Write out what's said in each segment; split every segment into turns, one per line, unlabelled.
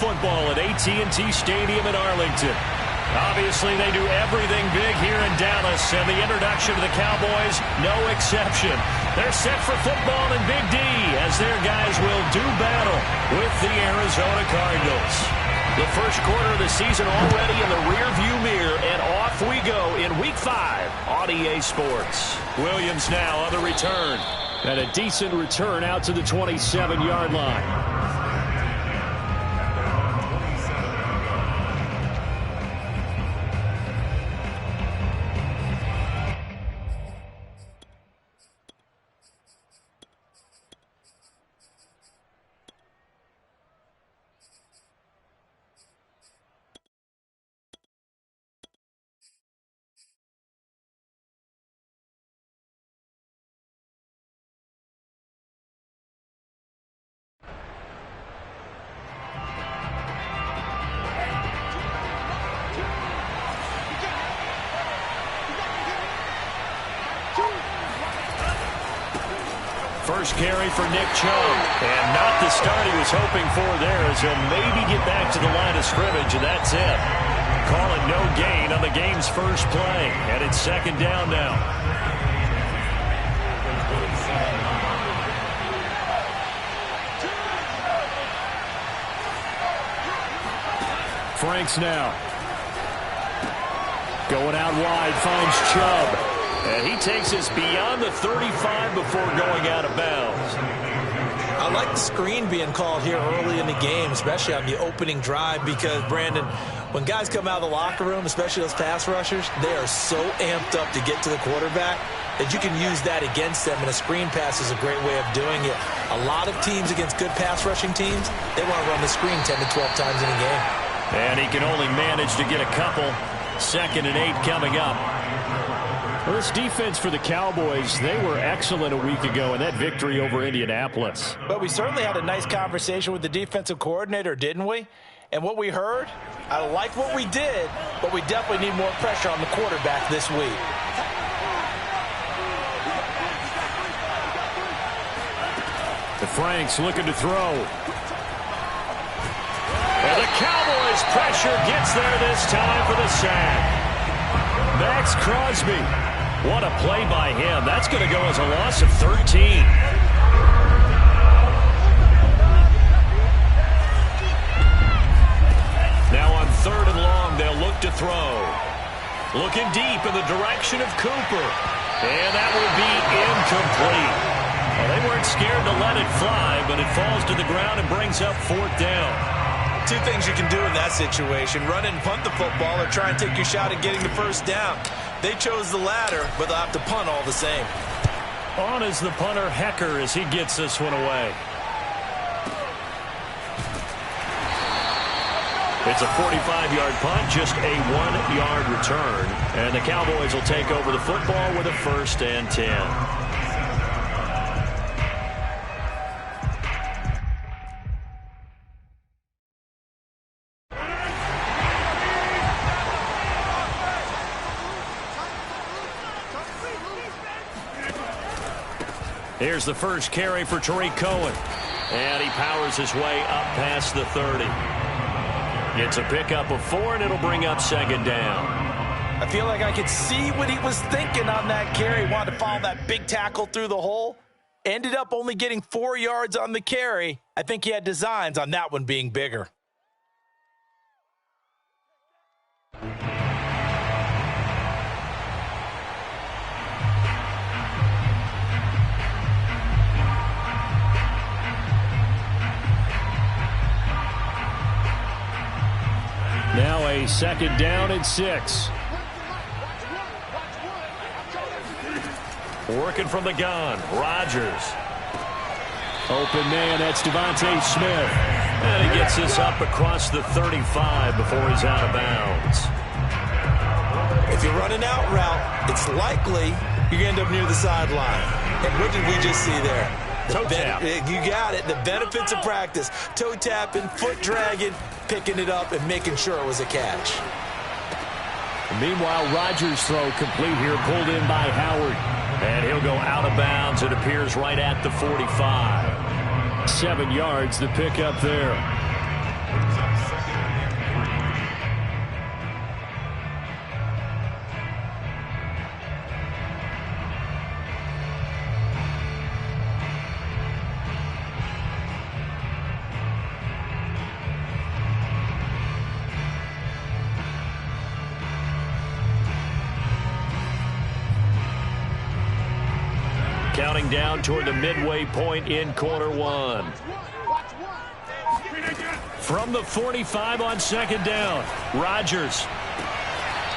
football at AT&T Stadium in Arlington. Obviously, they do everything big here in Dallas, and the introduction to the Cowboys, no exception. They're set for football in Big D as their guys will do battle with the Arizona Cardinals. The first quarter of the season already in the rearview mirror, and off we go in Week 5 on EA Sports. Williams now on the return. And a decent return out to the 27-yard line. First carry for Nick Chubb, and not the start he was hoping for there, as he'll maybe get back to the line of scrimmage, and that's it. Call it no gain on the game's first play, and it's second down now. Franks now. Going out wide, finds Chubb. And he takes us beyond the 35 before going out of bounds.
I like the screen being called here early in the game, especially on the opening drive, because, Brandon, when guys come out of the locker room, especially those pass rushers, they are so amped up to get to the quarterback that you can use that against them, and a screen pass is a great way of doing it. A lot of teams against good pass rushing teams, they want to run the screen 10 to 12 times in a game.
And he can only manage to get a couple. 2nd and 8 coming up. Well, this defense for the Cowboys, they were excellent a week ago in that victory over Indianapolis.
But we certainly had a nice conversation with the defensive coordinator, didn't we? And what we heard, I like what we did, but we definitely need more pressure on the quarterback this week.
The Franks looking to throw. And the Cowboys pressure gets there this time for the sack. Max Crosby. What a play by him. That's going to go as a loss of 13. Now on 3rd and long, they'll look to throw. Looking deep in the direction of Cooper. And that will be incomplete. Well, they weren't scared to let it fly, but it falls to the ground and brings up 4th down.
Two things you can do in that situation: run and punt the football, or try and take your shot at getting the first down. They chose the latter, but they'll have to punt all the same.
On is the punter, Hecker, as he gets this one away. It's a 45-yard punt, just a 1-yard return. And the Cowboys will take over the football with a 1st and 10. Here's the first carry for Tariq Cohen. And he powers his way up past the 30. It's a pickup of 4, and it'll bring up 2nd down.
I feel like I could see what he was thinking on that carry. He wanted to follow that big tackle through the hole. Ended up only getting 4 yards on the carry. I think he had designs on that one being bigger.
Now a 2nd down and 6. Working from the gun, Rodgers. Open man, that's Devontae Smith. And he gets this up across the 35 before he's out of bounds.
If you're running out route, it's likely you're going to end up near the sideline. And what did we just see there?
Toe tap.
You got it. The benefits of practice. Toe tapping, foot dragging, picking it up, and making sure it was a catch.
Meanwhile, Rodgers' throw complete here, pulled in by Howard. And he'll go out of bounds. It appears right at the 45. 7 yards, the pickup there. counting down toward the midway point in quarter one. From the 45 on second down, Rodgers.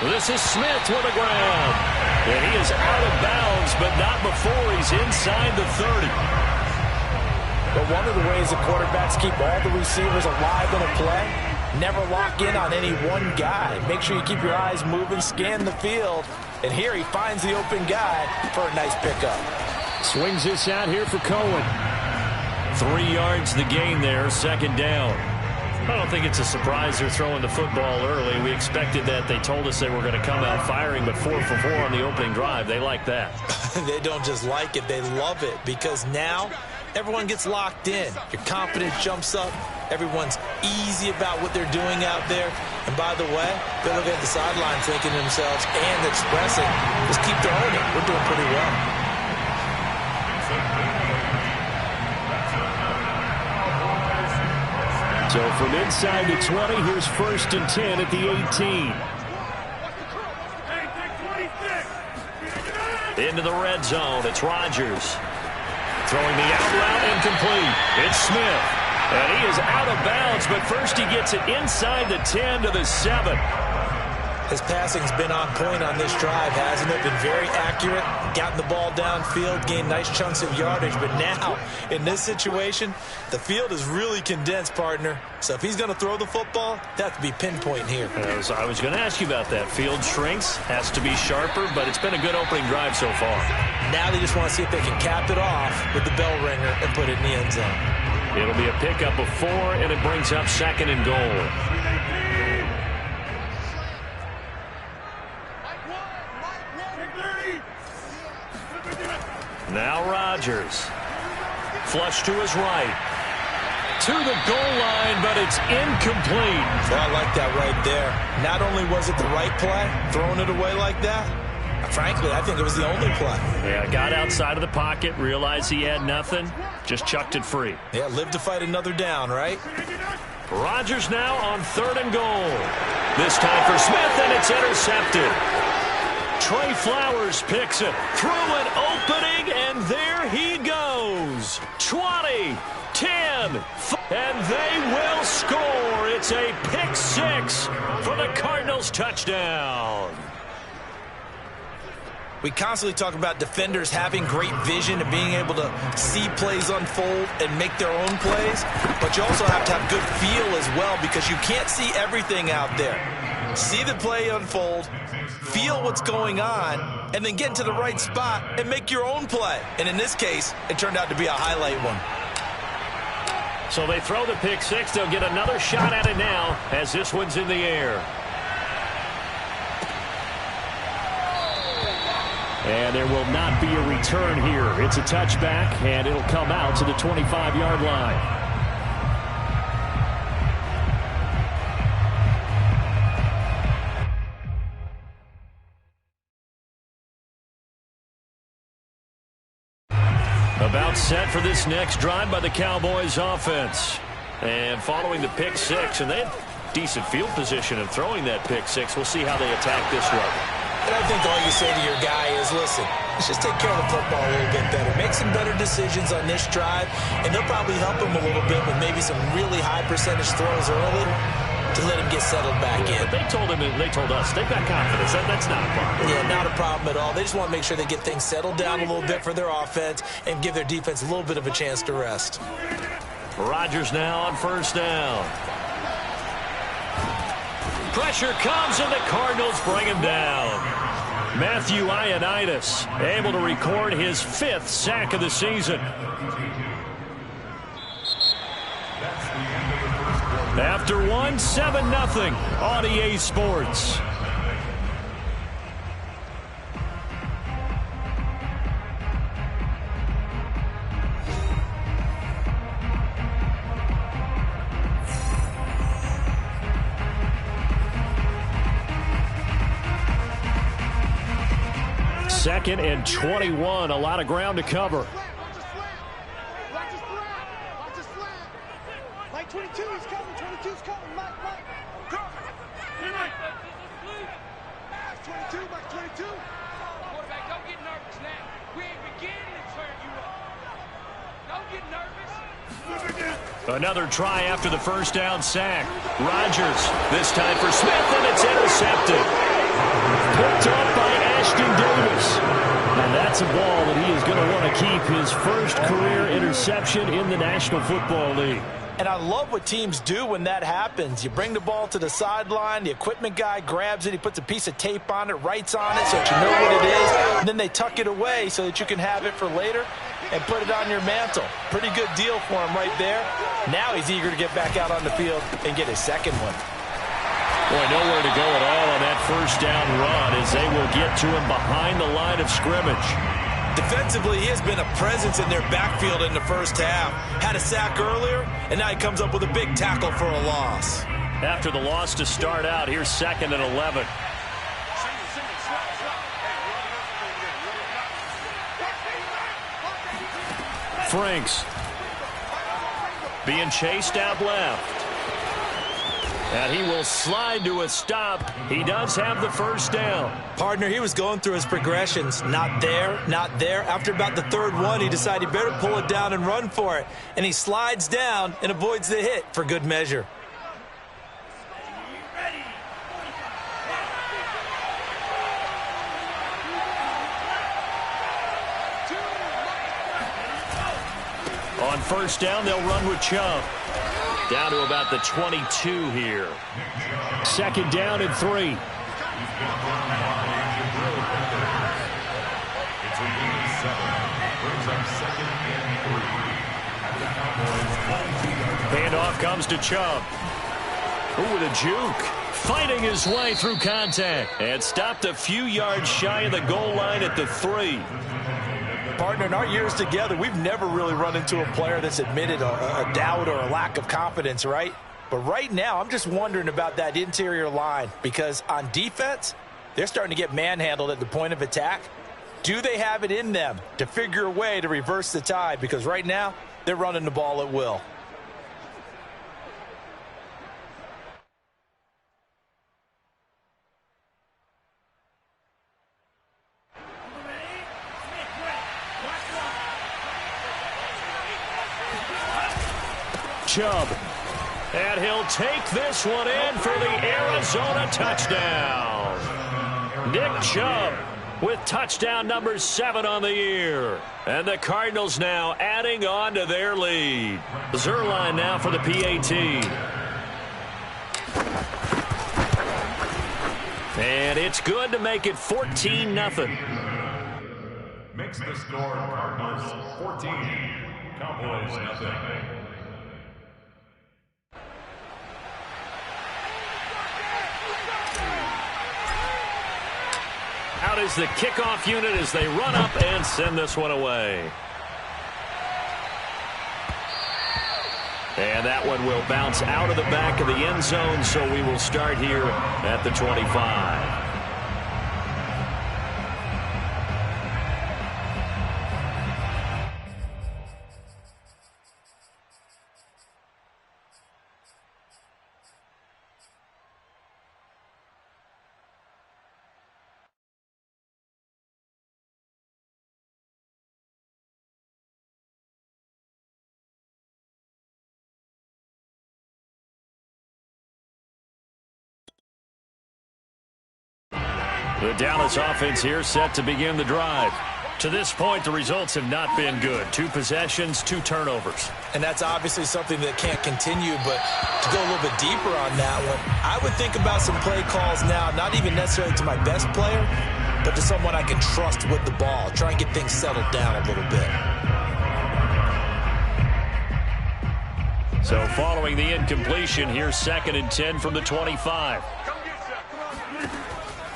This is Smith with a grab. And he is out of bounds, but not before he's inside the 30.
But one of the ways that quarterbacks keep all the receivers alive in a play, never lock in on any one guy. Make sure you keep your eyes moving, scan the field. And here he finds the open guy for a nice pickup.
Swings this out here for Cohen. 3 yards the gain there, second down. I don't think it's a surprise they're throwing the football early. We expected that. They told us they were going to come out firing, but 4 for 4 on the opening drive. They like that.
They don't just like it, they love it, because now everyone gets locked in. Your confidence jumps up. Everyone's easy about what they're doing out there. And by the way, they're looking at the sideline thinking to themselves and expressing, just keep throwing it. We're doing pretty well.
So from inside the 20, here's 1st and 10 at the 18. Into the red zone, it's Rodgers. Throwing the out route incomplete. It's Smith. And he is out of bounds, but first he gets it inside the 10 to the 7.
His passing's been on point on this drive, hasn't it? Been very accurate, gotten the ball downfield, gained nice chunks of yardage. But now, in this situation, the field is really condensed, partner. So if he's going to throw the football, that has to be pinpoint here.
I was going to ask you about that. Field shrinks, has to be sharper, but it's been a good opening drive so far.
Now they just want to see if they can cap it off with the bell ringer and put it in the end zone.
It'll be a pickup of 4, and it brings up 2nd and goal. Now Rodgers. Flush to his right. To the goal line, but it's incomplete.
So I like that right there. Not only was it the right play, throwing it away like that, frankly, I think it was the only play.
Yeah, got outside of the pocket, realized he had nothing, just chucked it free.
Yeah, live to fight another down, right?
Rodgers now on 3rd and goal. This time for Smith, and it's intercepted. Trey Flowers picks it through an opening, and there he goes. 20, 10, and they will score. It's a pick 6 for the Cardinals touchdown.
We constantly talk about defenders having great vision and being able to see plays unfold and make their own plays, but you also have to have good feel as well, because you can't see everything out there. See the play unfold, feel what's going on, and then get into the right spot and make your own play. And in this case, it turned out to be a highlight one.
So they throw the pick 6. They'll get another shot at it now as this one's in the air. And there will not be a return here. It's a touchback, and it'll come out to the 25-yard line. About set for this next drive by the Cowboys offense. And following the pick 6, and they had decent field position of throwing that pick 6. We'll see how they attack this one.
And I think all you say to your guy is, listen, let's just take care of the football a little bit better. Make some better decisions on this drive, and they'll probably help him a little bit with maybe some really high percentage throws early to let him get settled back in.
But they told us, they've got confidence. That's not a problem.
Yeah, not a problem at all. They just want to make sure they get things settled down a little bit for their offense and give their defense a little bit of a chance to rest.
Rodgers now on 1st down. Pressure comes, and the Cardinals bring him down. Matthew Ioannidis able to record his 5th sack of the season. After one, 7-0 on EA Sports. Second and 21, a lot of ground to cover.
Mike 22, he's coming, 22's coming, Mike. Mike 22, Mike 22.
Quarterback, don't get nervous now.
We ain't beginning to turn you up. Don't get nervous.
Another try after the first down sack. Rodgers, this time for Smith, and it's intercepted. Picked up by Ashton Davis. And that's a ball that he is going to want to keep, his first career interception in the National Football League.
And I love what teams do when that happens. You bring the ball to the sideline, the equipment guy grabs it, he puts a piece of tape on it, writes on it so that you know what it is, and then they tuck it away so that you can have it for later and put it on your mantle. Pretty good deal for him right there. Now he's eager to get back out on the field and get his second one.
Boy, nowhere to go at all on that first down run as they will get to him behind the line of scrimmage.
Defensively, he has been a presence in their backfield in the first half. Had a sack earlier, and now he comes up with a big tackle for a loss.
After the loss to start out, here's 2nd and 11. Franks being chased out left. And he will slide to a stop. He does have the first down.
Partner, he was going through his progressions. Not there, not there. After about the third one, he decided he better pull it down and run for it. And he slides down and avoids the hit for good measure.
On first down, they'll run with Chubb. Down to about the 22 here. 2nd down and 3. Handoff comes to Chubb. Ooh, with a juke. Fighting his way through contact. And stopped a few yards shy of the goal line at the 3.
Partner, in our years together, we've never really run into a player that's admitted a doubt or a lack of confidence, right? But right now, I'm just wondering about that interior line because on defense, they're starting to get manhandled at the point of attack. Do they have it in them to figure a way to reverse the tide? Because right now, they're running the ball at will.
Chubb. And he'll take this one in for the Arizona touchdown. Nick Chubb with touchdown number 7 on the year. And the Cardinals now adding on to their lead. Zerline now for the PAT. And it's good to make it 14-0.
Makes the score Cardinals 14, Cowboys nothing.
Out is the kickoff unit as they run up and send this one away. And that one will bounce out of the back of the end zone, so we will start here at the 25. The Dallas offense here set to begin the drive. To this point, the results have not been good. 2 possessions, 2 turnovers.
And that's obviously something that can't continue, but to go a little bit deeper on that one, I would think about some play calls now, not even necessarily to my best player, but to someone I can trust with the ball. Try and get things settled down a little bit.
So following the incompletion, here's 2nd and 10 from the 25.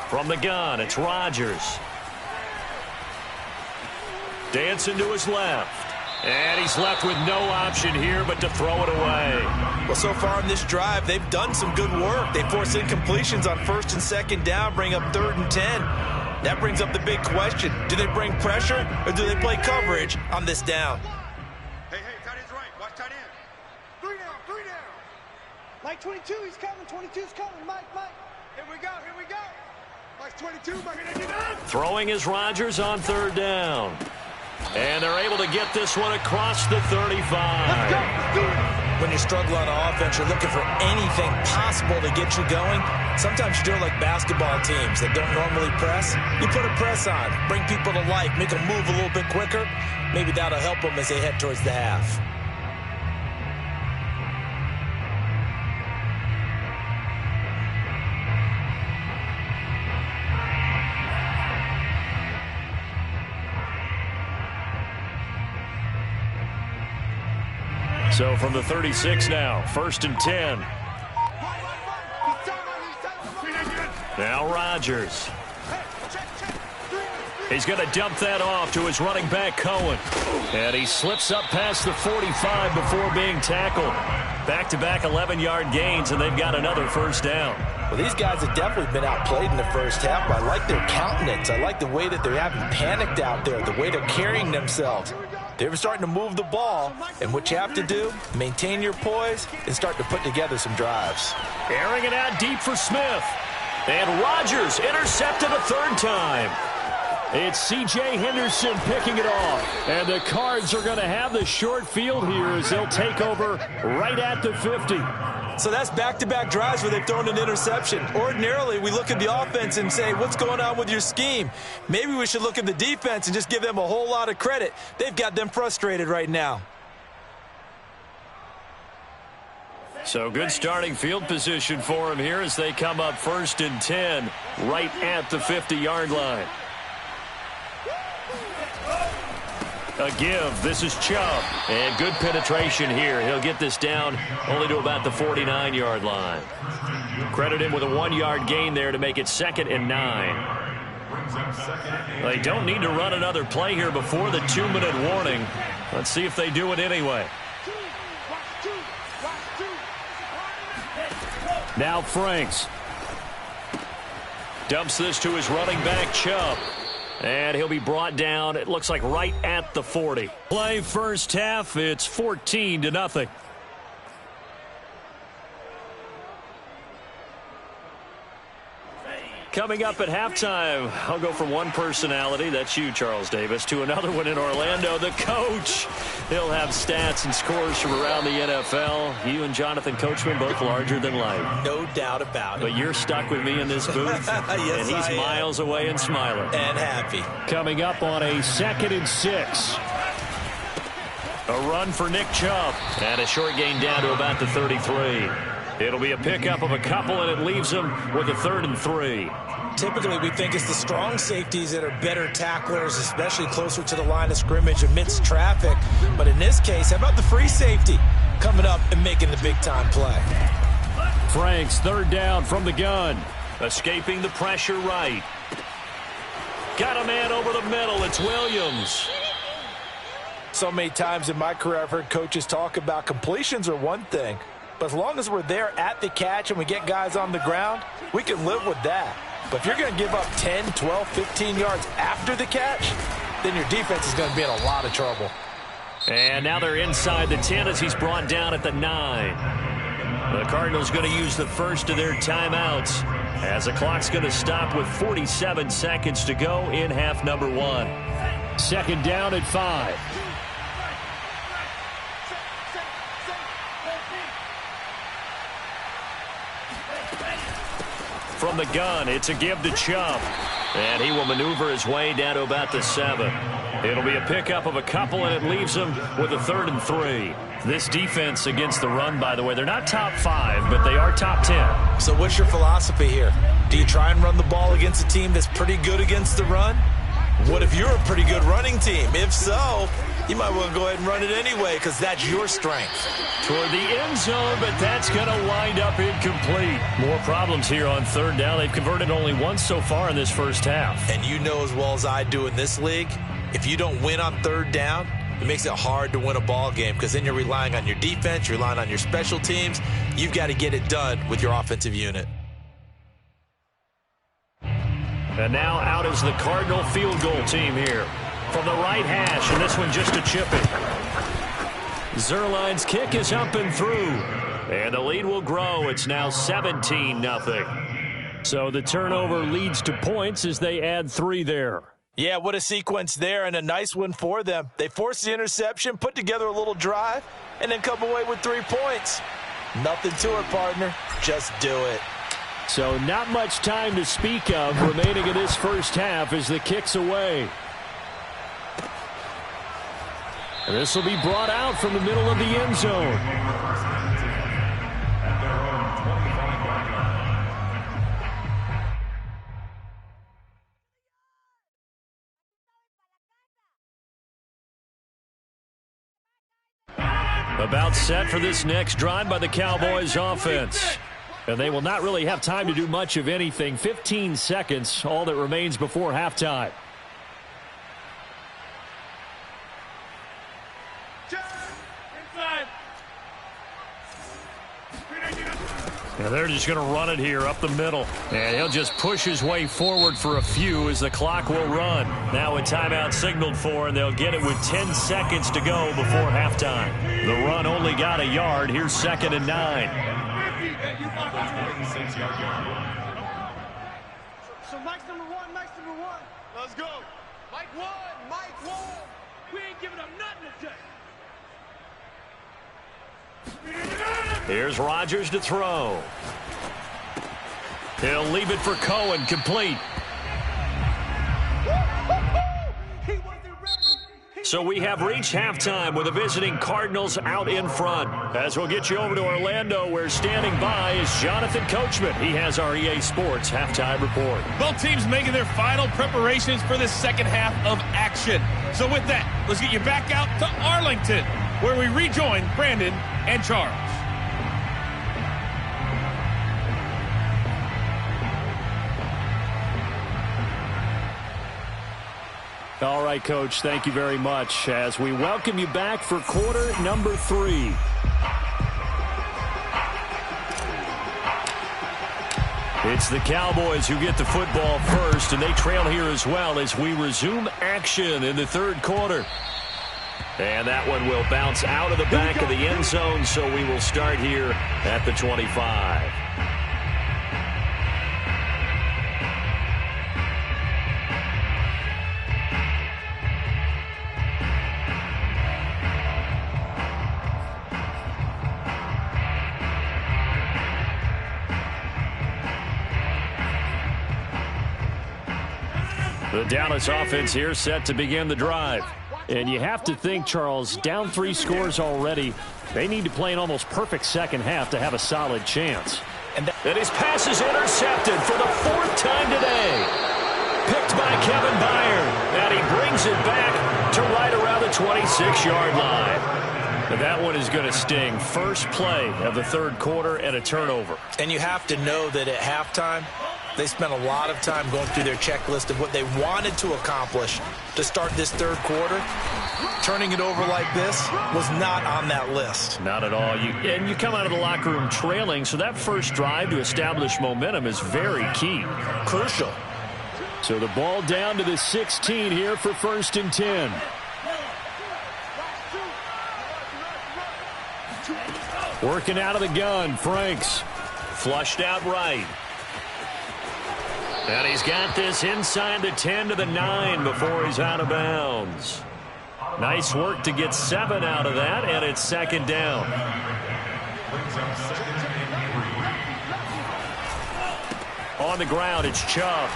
From the gun, it's Rodgers. Dancing to his left. And he's left with no option here but to throw it away.
Well, so far in this drive, they've done some good work. They force incompletions on 1st and 2nd down, bring up 3rd and 10. That brings up the big question. Do they bring pressure or do they play coverage on this down?
Hey, tight end's right. Watch tight end. 3 down. Mike 22, he's coming. 22's coming. Mike. Here we go.
Throwing is Rodgers on third down. And they're able to get this one across the 35.
When you struggle on offense, you're looking for anything possible to get you going. Sometimes you do it like basketball teams that don't normally press. You put a press on, bring people to life, make them move a little bit quicker. Maybe that'll help them as they head towards the half.
So from the 36 now, 1st and 10. Now Rodgers. He's going to dump that off to his running back, Cohen. And he slips up past the 45 before being tackled. Back-to-back 11-yard gains, and they've got another first down.
Well, these guys have definitely been outplayed in the first half, but I like their countenance. I like the way that they're having panicked out there, the way they're carrying themselves. They're starting to move the ball, and what you have to do, maintain your poise and start to put together some drives.
Airing it out deep for Smith. And Rodgers intercepted a third time. It's C.J. Henderson picking it off. And the Cards are going to have the short field here as they'll take over right at the 50.
So that's back-to-back drives where they've thrown an interception. Ordinarily, we look at the offense and say, what's going on with your scheme? Maybe we should look at the defense and just give them a whole lot of credit. They've got them frustrated right now.
So good starting field position for him here as they come up 1st and 10 right at the 50-yard line. A give. This is Chubb. And good penetration here. He'll get this down only to about the 49-yard line. Credit him with a 1-yard gain there to make it 2nd and 9. They don't need to run another play here before the 2-minute warning. Let's see if they do it anyway. Now Franks. Dumps this to his running back, Chubb. And he'll be brought down, it looks like, right at the 40. Play first half, it's 14-0. Coming up at halftime, I'll go from one personality, that's you, Charles Davis, to another one in Orlando, the coach. He'll have stats and scores from around the NFL. You and Jonathan Coachman, both larger than life.
No doubt about it.
But you're stuck with me in this booth,
yes,
and he's miles away and smiling.
And happy.
Coming up on a 2nd and 6. A run for Nick Chubb. And a short gain down to about the 33. It'll be a pickup of a couple, and it leaves them with a 3rd and 3.
Typically, we think it's the strong safeties that are better tacklers, especially closer to the line of scrimmage amidst traffic. But in this case, how about the free safety coming up and making the big-time play?
Franks, 3rd down from the gun. Escaping the pressure right. Got a man over the middle. It's Williams.
So many times in my career, I've heard coaches talk about completions are one thing. But as long as we're there at the catch and we get guys on the ground, we can live with that. But if you're going to give up 10, 12, 15 yards after the catch, then your defense is going to be in a lot of trouble.
And now they're inside the 10 as he's brought down at the 9. The Cardinals going to use the first of their timeouts as the clock's going to stop with 47 seconds to go in half number 1. 2nd down at 5. From the gun, it's a give to Chubb. And he will maneuver his way down to about the 7. It'll be a pickup of a couple, and it leaves him with a 3rd and 3. This defense against the run, by the way, they're not top 5, but they are top 10.
So what's your philosophy here? Do you try and run the ball against a team that's pretty good against the run? What if you're a pretty good running team? If so, you might want to go ahead and run it anyway because that's your strength.
Toward the end zone, but that's going to wind up incomplete. More problems here on 3rd down. They've converted only once so far in this first half.
And you know as well as I do in this league, if you don't win on 3rd down, it makes it hard to win a ball game because then you're relying on your defense, you're relying on your special teams. You've got to get it done with your offensive unit.
And now out is the Cardinal field goal team here. From the right hash, and this one just a chip it. Zerline's kick is up and through. And the lead will grow. It's now 17-0. So the turnover leads to points as they add 3 there.
Yeah, what a sequence there, and a nice one for them. They forced the interception, put together a little drive, and then come away with 3 points. Nothing to it, partner. Just do it.
So not much time to speak of remaining in this first half as the kick's away. This will be brought out from the middle of the end zone. About set for this next drive by the Cowboys offense. And they will not really have time to do much of anything. 15 seconds, all that remains before halftime. And they're just going to run it here up the middle. And he'll just push his way forward for a few as the clock will run. Now a timeout signaled for, and they'll get it with 10 seconds to go before halftime. The run only got a yard. Here's 2nd and 9.
So Mike's number one. Let's go. Mike one. We ain't giving up nothing today.
Here's Rodgers to throw. He'll leave it for Cohen, complete. So we have reached halftime with the visiting Cardinals out in front. As we'll get you over to Orlando, where standing by is Jonathan Coachman. He has our EA Sports halftime report.
Both teams making their final preparations for the second half of action. So with that, let's get you back out to Arlington, where we rejoin Brandon and Charles.
All right, Coach, thank you very much as we welcome you back for quarter number 3. It's the Cowboys who get the football first, and they trail here as well as we resume action in the third quarter. And that one will bounce out of the back of the end zone, so we will start here at the 25. The Dallas offense here set to begin the drive. And you have to think, Charles, down 3 scores already. They need to play an almost perfect second half to have a solid chance. And his pass is intercepted for the 4th time today. Picked by Kevin Byard. And he brings it back to right around the 26-yard line. And that one is going to sting. First play of the third quarter and a turnover.
And you have to know that at halftime, they spent a lot of time going through their checklist of what they wanted to accomplish to start this third quarter. Turning it over like this was not on that list.
Not at all. And you come out of the locker room trailing, so that first drive to establish momentum is very key.
Crucial.
So the ball down to the 16 here for 1st and 10. Working out of the gun, Franks. Flushed out right. And he's got this inside the 10 to the 9 before he's out of bounds. Nice work to get 7 out of that, and it's 2nd down. On the ground, it's Chubb.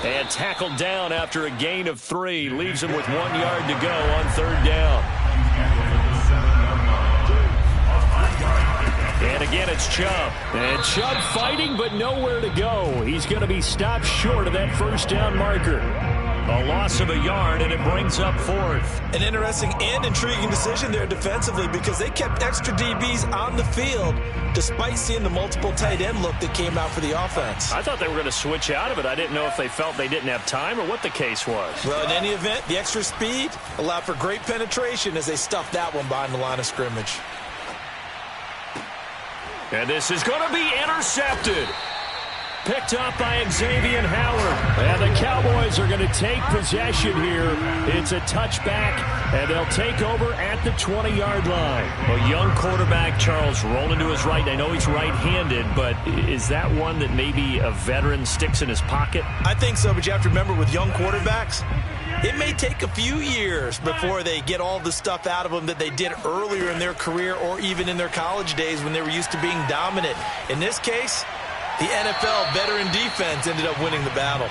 And tackled down after a gain of 3. Leaves him with 1 yard to go on 3rd down. And again, it's Chubb. And Chubb fighting, but nowhere to go. He's going to be stopped short of that 1st down marker. A loss of a yard, and it brings up 4th.
An interesting and intriguing decision there defensively because they kept extra DBs on the field despite seeing the multiple tight end look that came out for the offense.
I thought they were going to switch out of it. I didn't know if they felt they didn't have time or what the case was.
Well, in any event, the extra speed allowed for great penetration as they stuffed that one behind the line of scrimmage.
And this is going to be intercepted. Picked up by Xavier Howard. And the Cowboys are going to take possession here. It's a touchback, and they'll take over at the 20-yard line. A young quarterback, Charles, rolling to his right. I know he's right-handed, but is that one that maybe a veteran sticks in his pocket?
I think so, but you have to remember with young quarterbacks, it may take a few years before they get all the stuff out of them that they did earlier in their career or even in their college days when they were used to being dominant. In this case, the NFL veteran defense ended up winning the battle.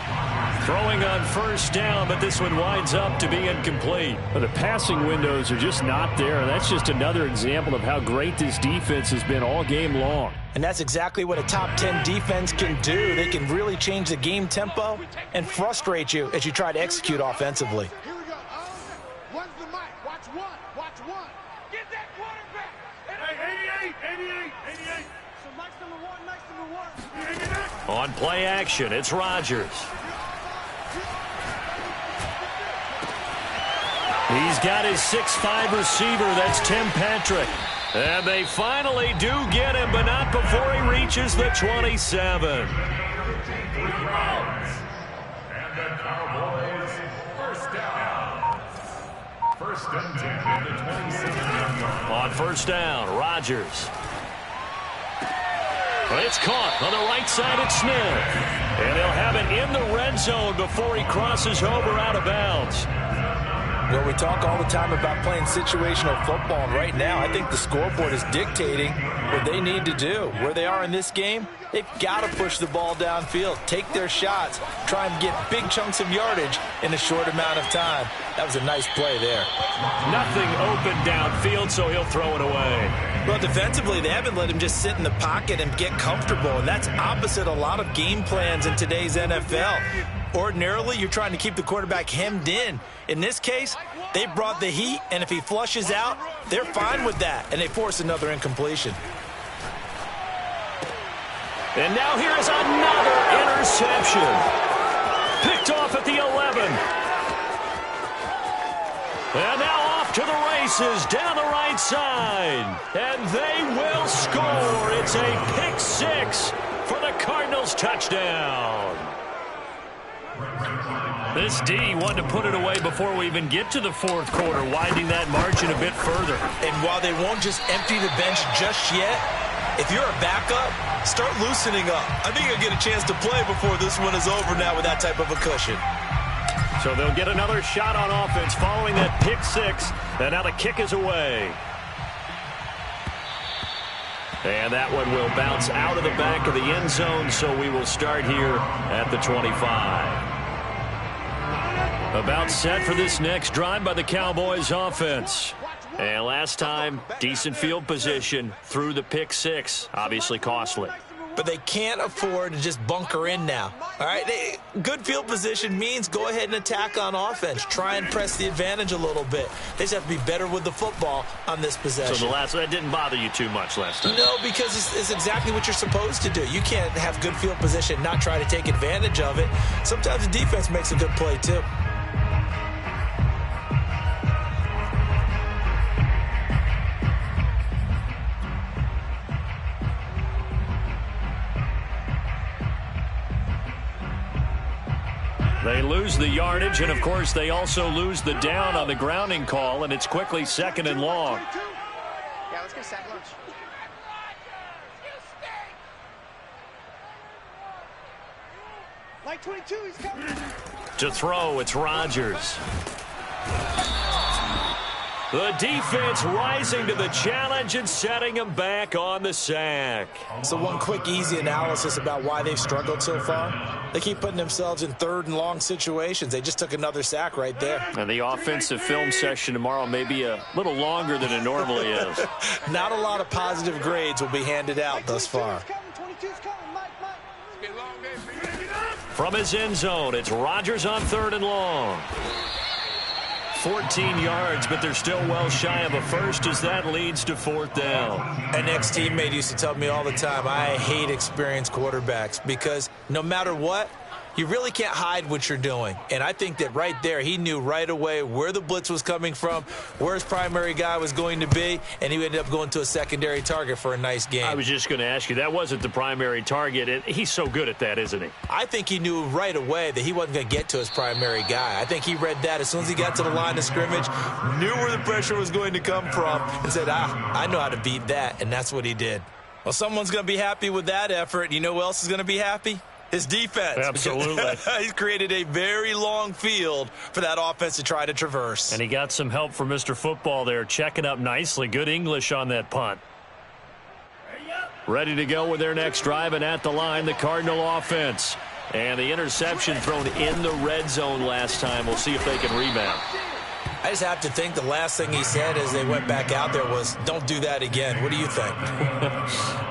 Throwing on first down, but this one winds up to be incomplete. Well, the passing windows are just not there. That's just another example of how great this defense has been all game long.
And that's exactly what a top 10 defense can do. They can really change the game tempo and frustrate you as you try to execute offensively.
Here we go. One's the mic. Watch one. Watch one. Get that quarterback. Hey, 88. So Mike's number one.
On play action, it's Rodgers. He's got his 6'5" receiver. That's Tim Patrick. And they finally do get him, but not before he reaches the 27.
And the Cowboys first down. First and 10 at the 27-yard line.
On first down, Rodgers. It's caught on the right side at Smith. And he'll have it in the red zone before he crosses over out of bounds.
Well, we talk all the time about playing situational football, and right now I think the scoreboard is dictating what they need to do. Where they are in this game, they've got to push the ball downfield, take their shots, try and get big chunks of yardage in a short amount of time. That was a nice play there.
Nothing open downfield, so he'll throw it away.
Well, defensively, they haven't let him just sit in the pocket and get comfortable, and that's opposite a lot of game plans in today's NFL. Ordinarily, you're trying to keep the quarterback hemmed in. In this case, they brought the heat, and if he flushes out, they're fine with that, and they force another incompletion.
And now here is another interception. Picked off at the 11. And now off to the races down the right side. And they will score. It's a pick six for the Cardinals touchdown. This D wanted to put it away before we even get to the fourth quarter, widening that margin a bit further.
And while they won't just empty the bench just yet, if you're a backup, start loosening up. I think you'll get a chance to play before this one is over now with that type of a cushion.
So they'll get another shot on offense following that pick six. And now the kick is away. And that one will bounce out of the back of the end zone, so we will start here at the 25. About set for this next drive by the Cowboys offense. And last time, decent field position through the pick six. Obviously costly.
But they can't afford to just bunker in now. All right, good field position means go ahead and attack on offense. Try and press the advantage a little bit. They just have to be better with the football on this possession.
So that didn't bother you too much last time?
No, because it's exactly what you're supposed to do. You can't have good field position, not try to take advantage of it. Sometimes the defense makes a good play too.
They lose the yardage, and, of course, they also lose the down on the grounding call, and it's quickly second and long.
Yeah, let's get sack lunch. Like 22, he's coming.
To throw, it's Rodgers. The defense rising to the challenge and setting them back on the sack.
So one quick, easy analysis about why they've struggled so far. They keep putting themselves in third and long situations. They just took another sack right there.
And the offensive film session tomorrow may be a little longer than it normally is.
Not a lot of positive grades will be handed out thus far.
From his end zone, it's Rodgers on third and long. 14 yards, but they're still well shy of a first as that leads to fourth down.
An ex-teammate used to tell me all the time, I hate experienced quarterbacks because no matter what, you really can't hide what you're doing. And I think that right there, he knew right away where the blitz was coming from, where his primary guy was going to be, and he ended up going to a secondary target for a nice game.
I was just going to ask you, that wasn't the primary target, and he's so good at that, isn't he?
I think he knew right away that he wasn't going to get to his primary guy. I think he read that as soon as he got to the line of scrimmage, knew where the pressure was going to come from, and said, I know how to beat that, and that's what he did. Well, someone's going to be happy with that effort. You know who else is going to be happy? His defense.
Absolutely.
He's created a very long field for that offense to try to traverse.
And he got some help from Mr. Football there, checking up nicely. Good English on that punt. Ready to go with their next drive, and at the line, the Cardinal offense. And the interception thrown in the red zone last time. We'll see if they can rebound.
I just have to think the last thing he said as they went back out there was, don't do that again. What do you think?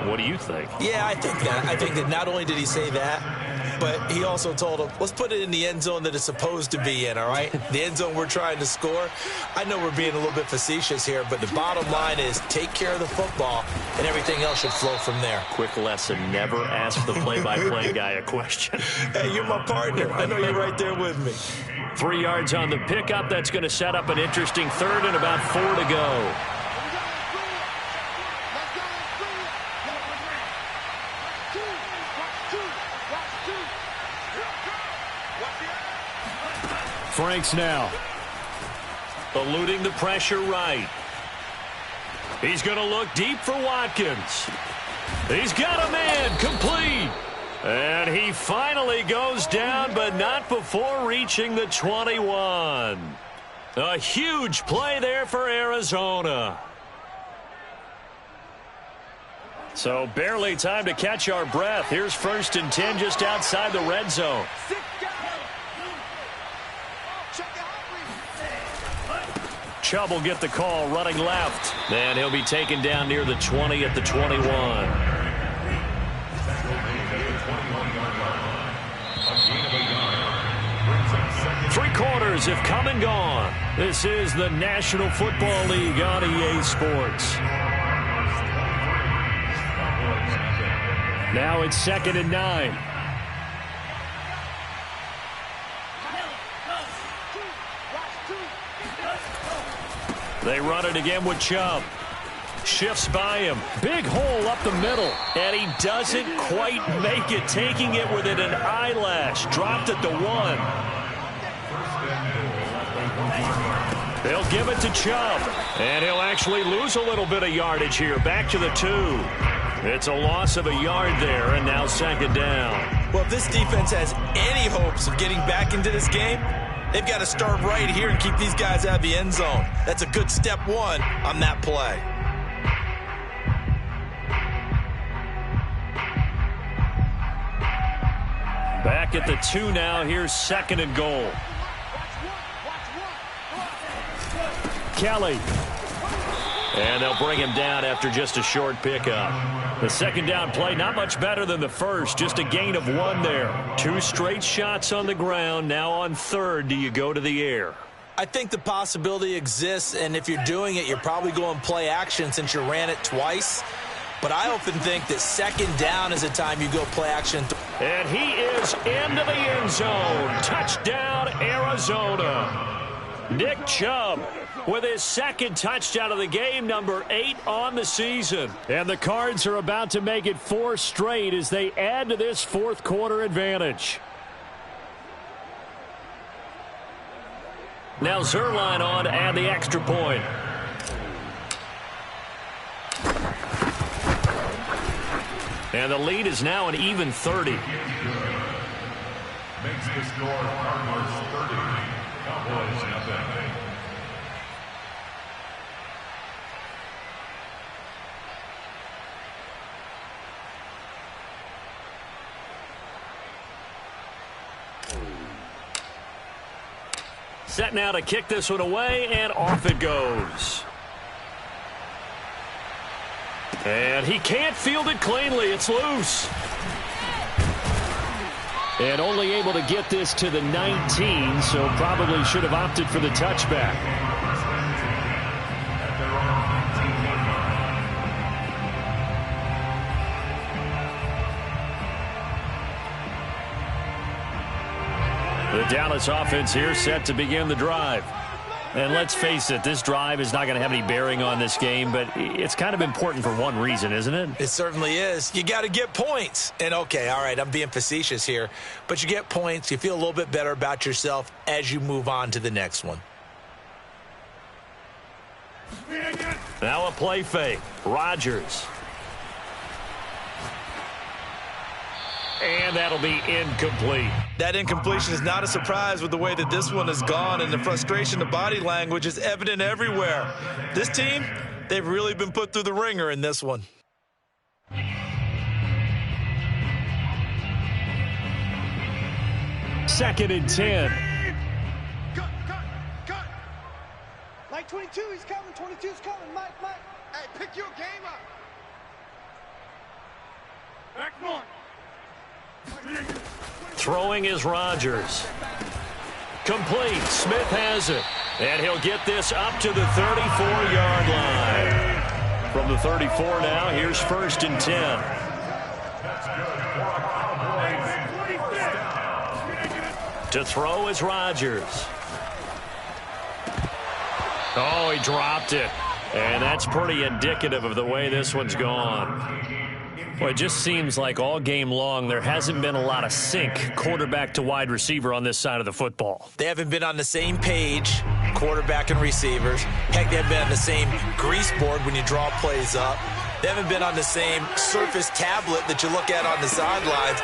What do you think?
Yeah, I think that. I think that not only did he say that, but he also told him, let's put it in the end zone that it's supposed to be in, all right? The end zone we're trying to score. I know we're being a little bit facetious here, but the bottom line is take care of the football, and everything else should flow from there.
Quick lesson, never ask the play-by-play guy a question.
Hey, you're my partner. I know you're right there with me.
3 yards on the pickup. That's going to set up an interesting third and about 4 to go. Franks now eluding the pressure right. He's going to look deep for Watkins. He's got a man complete. And he finally goes down, but not before reaching the 21. A huge play there for Arizona. So barely time to catch our breath. Here's 1st and 10 just outside the red zone. Chubb will get the call running left. And he'll be taken down near the 20 at the 21. 3 quarters have come and gone. This is the National Football League on EA Sports. Now it's 2nd and 9. They run it again with Chubb. Shifts by him. Big hole up the middle. And he doesn't quite make it. Taking it within an eyelash. Dropped at the 1. They'll give it to Chubb. And he'll actually lose a little bit of yardage here. Back to the 2. It's a loss of a yard there, and now 2nd down.
Well, if this defense has any hopes of getting back into this game, they've got to start right here and keep these guys out of the end zone. That's a good step 1 on that play.
Back at the 2 now. Here's 2nd and goal. Kelly. And they'll bring him down after just a short pickup. The 2nd down play, not much better than the first. Just a gain of 1 there. 2 straight shots on the ground. Now on 3rd, do you go to the air?
I think the possibility exists, and if you're doing it, you're probably going play action since you ran it twice. But I often think that 2nd down is the time you go play action.
And he is into the end zone. Touchdown, Arizona. Nick Chubb with his 2nd touchdown of the game, number 8 on the season. And the Cards are about to make it 4 straight as they add to this 4th quarter advantage. Now Zerline on to add the extra point. And the lead is now an even 30.
Makes the score Cardinals 30, Cowboys nothing.
Set now to kick this one away, and off it goes. And he can't field it cleanly. It's loose. And only able to get this to the 19, so probably should have opted for the touchback. The Dallas offense here set to begin the drive. And let's face it, this drive is not going to have any bearing on this game, but it's kind of important for one reason, isn't it?
It certainly is. You got to get points. And, okay, all right, I'm being facetious here, but you get points. You feel a little bit better about yourself as you move on to the next one.
Now a play fake. Rodgers. And that'll be incomplete.
That incompletion is not a surprise with the way that this one has gone, and the frustration, the body language is evident everywhere. This team, they've really been put through the ringer in this one.
Second and 10.
Cut. Like 22, he's coming. 22's coming. Mike. Hey, pick your game up. Back one.
Throwing is Rodgers. Complete. Smith has it. And he'll get this up to the 34-yard line. From the 34 now, here's first and 10. To throw is Rodgers. Oh, he dropped it. And that's pretty indicative of the way this one's gone. Well, it just seems like all game long there hasn't been a lot of sync quarterback to wide receiver on this side of the football.
They haven't been on the same page, quarterback and receivers. Heck, they haven't been on the same grease board when you draw plays up. They haven't been on the same Surface tablet that you look at on the sidelines.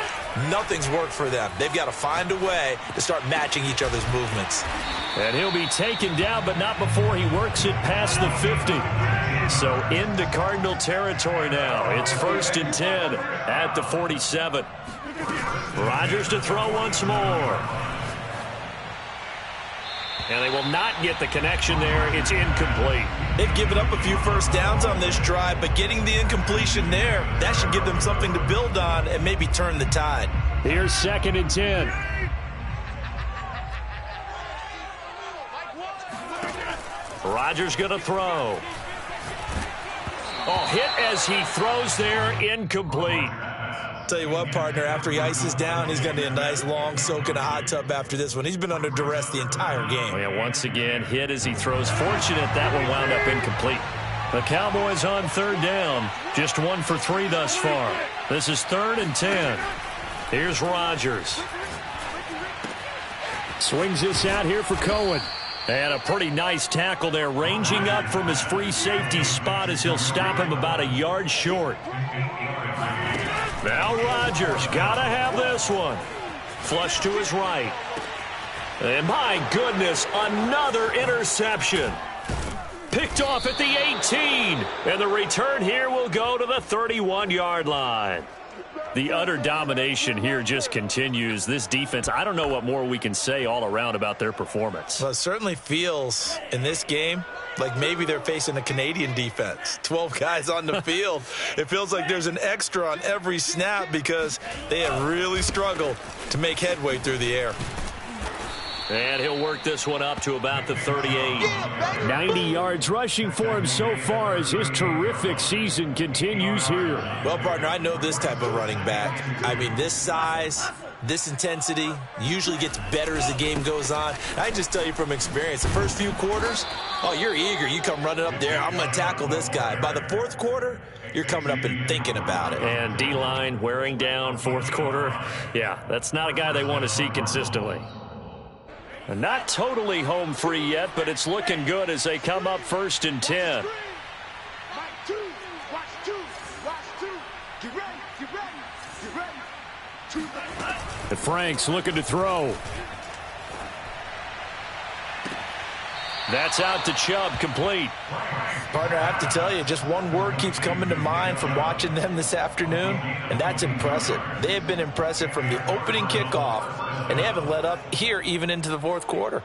Nothing's worked for them. They've got to find a way to start matching each other's movements.
And he'll be taken down, but not before he works it past the 50. So into Cardinal territory now. It's first and 10 at the 47. Rodgers to throw once more. And they will not get the connection there. It's incomplete.
They've given up a few first downs on this drive, but getting the incompletion there, that should give them something to build on and maybe turn the tide.
Here's second and 10. Rodgers going to throw. Oh, hit as he throws there, incomplete.
Tell you what, partner, after he ices down, he's going to need a nice long soak in a hot tub after this one. He's been under duress the entire game.
Oh, yeah, once again, hit as he throws. Fortunate that one wound up incomplete. The Cowboys on third down, just 1 for 3 thus far. This is third and 10. Here's Rodgers. Swings this out here for Cohen. And a pretty nice tackle there, ranging up from his free safety spot as he'll stop him about a yard short. Now Rodgers, gotta have this one. Flush to his right. And my goodness, another interception. Picked off at the 18. And the return here will go to the 31-yard line. The utter domination here just continues. This defense, I don't know what more we can say all around about their performance.
Well, it certainly feels in this game like maybe they're facing a Canadian defense. 12 guys on the field. It feels like there's an extra on every snap because they have really struggled to make headway through the air.
And he'll work this one up to about the 38. 90 yards rushing for him so far as his terrific season continues here.
Well, partner, I know this type of running back. I mean, this size, this intensity usually gets better as the game goes on. I just tell you from experience, the first few quarters, oh, you're eager. You come running up there, I'm going to tackle this guy. By the fourth quarter, you're coming up and thinking about it.
And D-line wearing down fourth quarter. Yeah, that's not a guy they want to see consistently. Not totally home free yet, but it's looking good as they come up first and 10. And Frank's looking to throw. That's out to Chubb, complete.
Partner, I have to tell you, just one word keeps coming to mind from watching them this afternoon, and that's impressive. They have been impressive from the opening kickoff, and they haven't let up here even into the fourth quarter.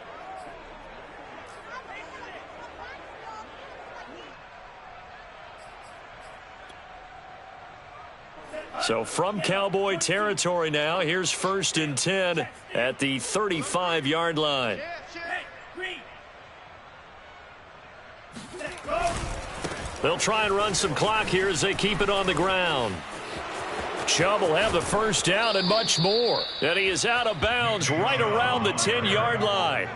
So from Cowboy territory now, here's first and 10 at the 35-yard line. They'll try and run some clock here as they keep it on the ground. Chubb will have the first down and much more. And he is out of bounds right around the 10-yard line.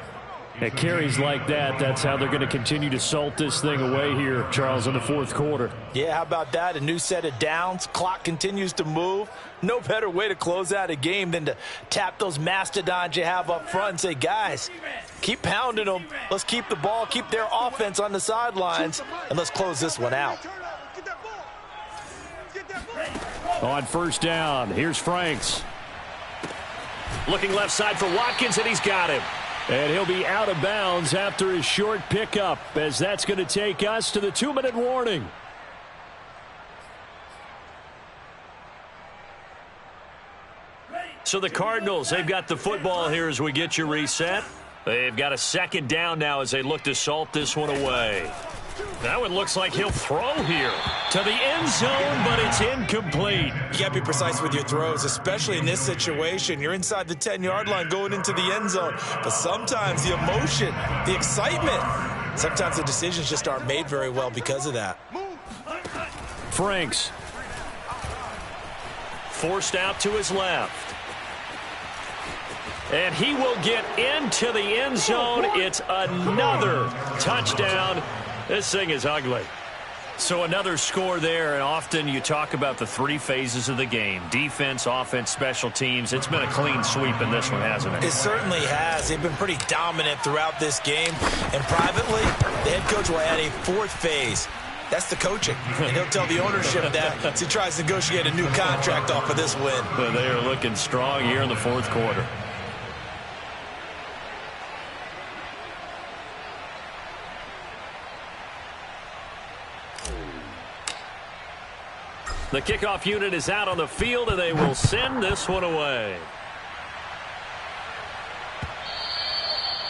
At carries like that, that's how they're going to continue to salt this thing away here, Charles, in the fourth quarter.
Yeah, how about that? A new set of downs. Clock continues to move. No better way to close out a game than to tap those mastodons you have up front and say, guys, keep pounding them. Let's keep the ball, keep their offense on the sidelines, and let's close this one out.
On first down, here's Franks. Looking left side for Watkins, and he's got him. And he'll be out of bounds after his short pickup, as that's going to take us to the 2-minute warning. So the Cardinals, they've got the football here as we get you reset. They've got a second down now as they look to salt this one away. That one looks like he'll throw here to the end zone, but it's incomplete.
You got to be precise with your throws, especially in this situation. You're inside the 10-yard line going into the end zone. But sometimes the emotion, the excitement, sometimes the decisions just aren't made very well because of that.
Franks. Forced out to his left. And he will get into the end zone. It's another touchdown. This thing is ugly. So another score there, and often you talk about the three phases of the game. Defense, offense, special teams. It's been a clean sweep in this one, hasn't it?
It certainly has. They've been pretty dominant throughout this game. And privately, the head coach will add a fourth phase. That's the coaching. And he'll tell the ownership that as he tries to negotiate a new contract off of this win.
But they are looking strong here in the fourth quarter. The kickoff unit is out on the field, and they will send this one away.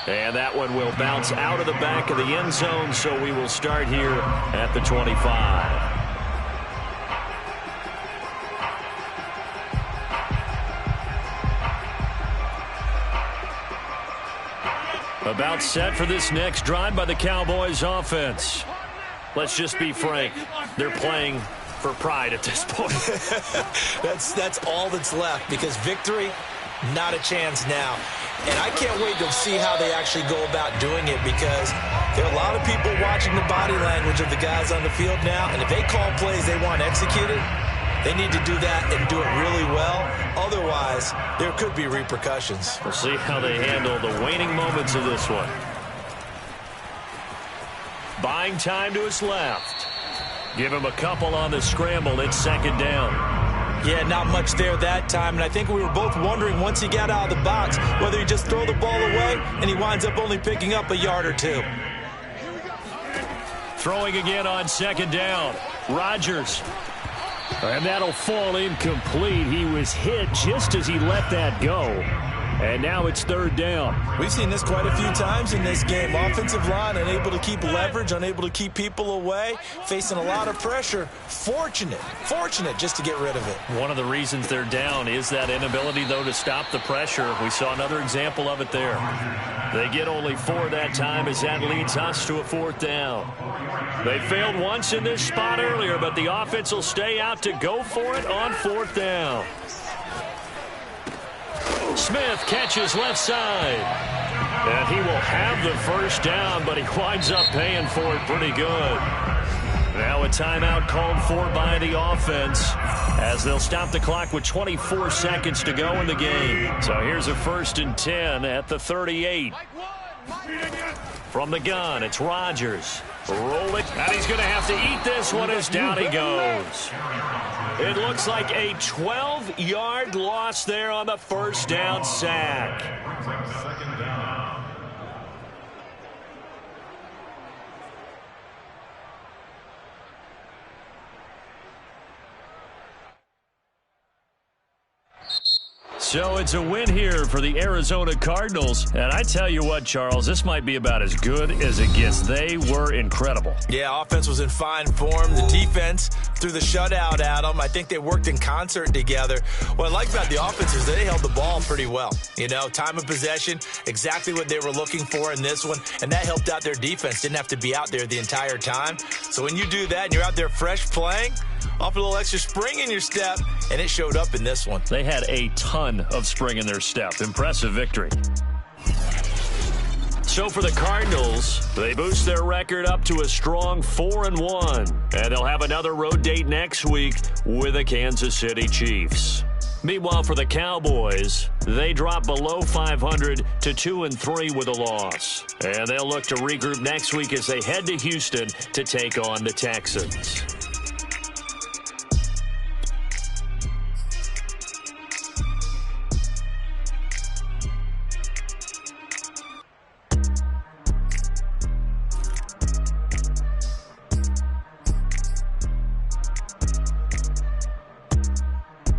And that one will bounce out of the back of the end zone, so we will start here at the 25. About set for this next drive by the Cowboys offense. Let's just be frank. They're playing for pride at this point.
That's all that's left, because victory, not a chance now. And I can't wait to see how they actually go about doing it, because there are a lot of people watching the body language of the guys on the field now, and if they call plays they want executed, they need to do that and do it really well. Otherwise, there could be repercussions.
We'll see how they handle the waning moments of this one. Buying time to his left. Give him a couple on the scramble. It's second down.
Yeah, not much there that time. And I think we were both wondering once he got out of the box whether he just throw the ball away and he winds up only picking up a yard or two.
Throwing again on second down. Rodgers. And that'll fall incomplete. He was hit just as he let that go. And now it's third down.
We've seen this quite a few times in this game. Offensive line unable to keep leverage, unable to keep people away, facing a lot of pressure. Fortunate just to get rid of it.
One of the reasons they're down is that inability, though, to stop the pressure. We saw another example of it there. They get only 4 that time, as that leads us to a fourth down. They failed once in this spot earlier, but the offense will stay out to go for it on fourth down. Smith catches left side. And he will have the first down, but he winds up paying for it pretty good. Now a timeout called for by the offense, as they'll stop the clock with 24 seconds to go in the game. So here's a 1st and 10 at the 38. From the gun, it's Rodgers. Roll it, and he's going to have to eat this one as down he goes. It looks like a 12-yard loss there on the first down sack.
Second down.
So it's a win here for the Arizona Cardinals. And I tell you what, Charles, this might be about as good as it gets. They were incredible.
Yeah, offense was in fine form. The defense threw the shutout at them. I think they worked in concert together. What I like about the offense is they held the ball pretty well. You know, time of possession, exactly what they were looking for in this one. And that helped out their defense. Didn't have to be out there the entire time. So when you do that and you're out there fresh playing, Offer a little extra spring in your step, and it showed up in this one.
They had a ton of spring in their step. Impressive victory. So for the Cardinals, they boost their record up to a strong 4-1. And they'll have another road date next week with the Kansas City Chiefs. Meanwhile, for the Cowboys, they drop below 500 to 2-3 with a loss. And they'll look to regroup next week as they head to Houston to take on the Texans.